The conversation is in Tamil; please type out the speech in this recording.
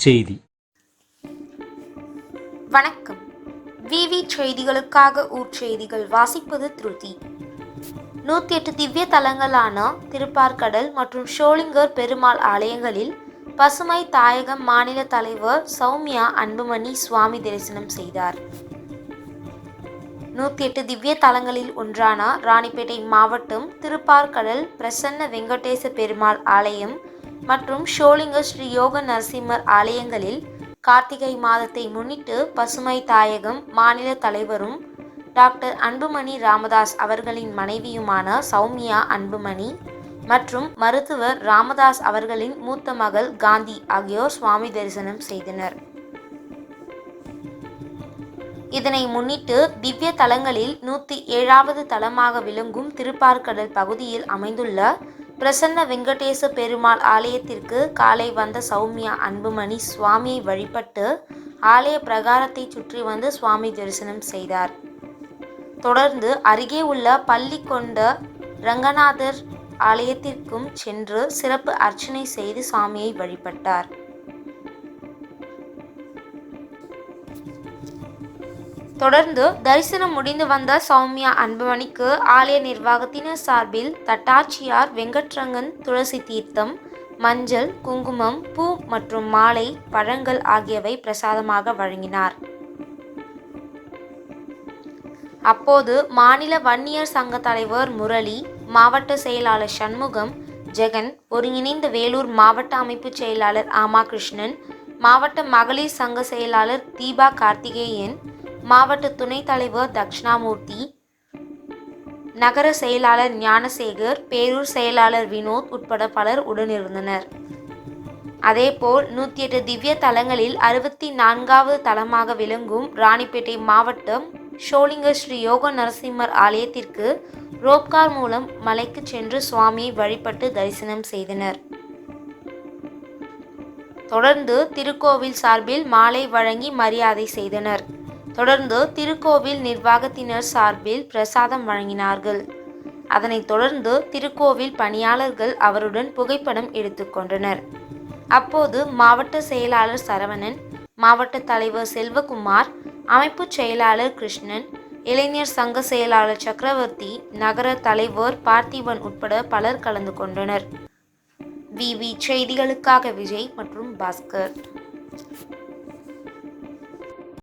செய்தி. வணக்கம். விவி செய்திகளுக்காக ஊர்ச்செய்திகள் வாசிப்பது திருதி. 108 திவ்ய தலங்களான திருப்பார்கடல் மற்றும் ஷோலிங்கர் பெருமாள் ஆலயங்களில் பசுமை தாயகம் மாநில தலைவர் சௌமியா அன்புமணி சுவாமி தரிசனம் செய்தார். 108 திவ்ய தலங்களில் ஒன்றான ராணிப்பேட்டை மாவட்டம் திருப்பார்கடல் பிரசன்ன வெங்கடேச பெருமாள் ஆலயம் மற்றும் ஷோலிங்கர் ஸ்ரீ யோக நரசிம்மர் ஆலயங்களில் கார்த்திகை மாதத்தை முன்னிட்டு பசுமை தாயகம் மாநில தலைவரும் டாக்டர் அன்புமணி ராமதாஸ் அவர்களின் மனைவியுமான சௌமியா அன்புமணி மற்றும் மருத்துவர் ராமதாஸ் அவர்களின் மூத்த மகள் காந்தி ஆகியோர் சுவாமி தரிசனம் செய்தனர். இதனை முன்னிட்டு திவ்ய தலங்களில் 107வது தலமாக விளங்கும் திருப்பார்கடல் பகுதியில் அமைந்துள்ள பிரசன்ன வெங்கடேச பெருமாள் ஆலயத்திற்கு காலை வந்த சௌமியா அன்புமணி சுவாமியை வழிபட்டு ஆலய பிரகாரத்தை சுற்றி வந்து சுவாமி தரிசனம் செய்தார். தொடர்ந்து அருகே உள்ள பள்ளிக்கொண்ட ரங்கநாதர் ஆலயத்திற்கும் சென்று சிறப்பு அர்ச்சனை செய்து சாமியை வழிபட்டார். தொடர்ந்து தரிசனம் முடிந்து வந்த சௌமியா அன்புமணிக்கு ஆலய நிர்வாகத்தினர் சார்பில் தட்டாட்சியார் வெங்கட்ரங்கன் துளசி தீர்த்தம், மஞ்சள், குங்குமம், பூ மற்றும் மாலை, பழங்கள் ஆகியவை பிரசாதமாக வழங்கினார். அப்போது மாநில வன்னியர் சங்க தலைவர் முரளி, மாவட்ட செயலாளர் சண்முகம், ஜெகன், ஒருங்கிணைந்த வேலூர் மாவட்ட அமைப்பு செயலாளர் ஆமா கிருஷ்ணன், மாவட்ட மகளிர் சங்க செயலாளர் தீபா கார்த்திகேயன், மாவட்ட துணைத் தலைவர் தக்ஷணாமூர்த்தி, நகர செயலாளர் ஞானசேகர், பேரூர் செயலாளர் வினோத் உட்பட பலர் உடனிருந்தனர். அதேபோல் 108 திவ்ய தலங்களில் 64வது தலமாக விளங்கும் ராணிப்பேட்டை மாவட்டம் ஷோலிங்கர் ஸ்ரீ யோக நரசிம்மர் ஆலயத்திற்கு ரோப்கார் மூலம் மலைக்கு சென்று சுவாமியை வழிபட்டு தரிசனம் செய்தனர். தொடர்ந்து திருக்கோவில் சார்பில் மாலை வழங்கி மரியாதை செய்தனர். தொடர்ந்து திருக்கோவில் நிர்வாகத்தினர் சார்பில் பிரசாதம் வழங்கினார்கள். அதனைத் தொடர்ந்து திருக்கோவில் பணியாளர்கள் அவருடன் புகைப்படம் எடுத்துக்கொண்டனர். அப்போது மாவட்ட செயலாளர் சரவணன், மாவட்ட தலைவர் செல்வகுமார், அமைப்பு செயலாளர் கிருஷ்ணன், இளைஞர் சங்க செயலாளர் சக்கரவர்த்தி, நகர தலைவர் பார்த்திபன் உட்பட பலர் கலந்து கொண்டனர். விவி செய்திகளுக்காக விஜய் மற்றும் பாஸ்கர்.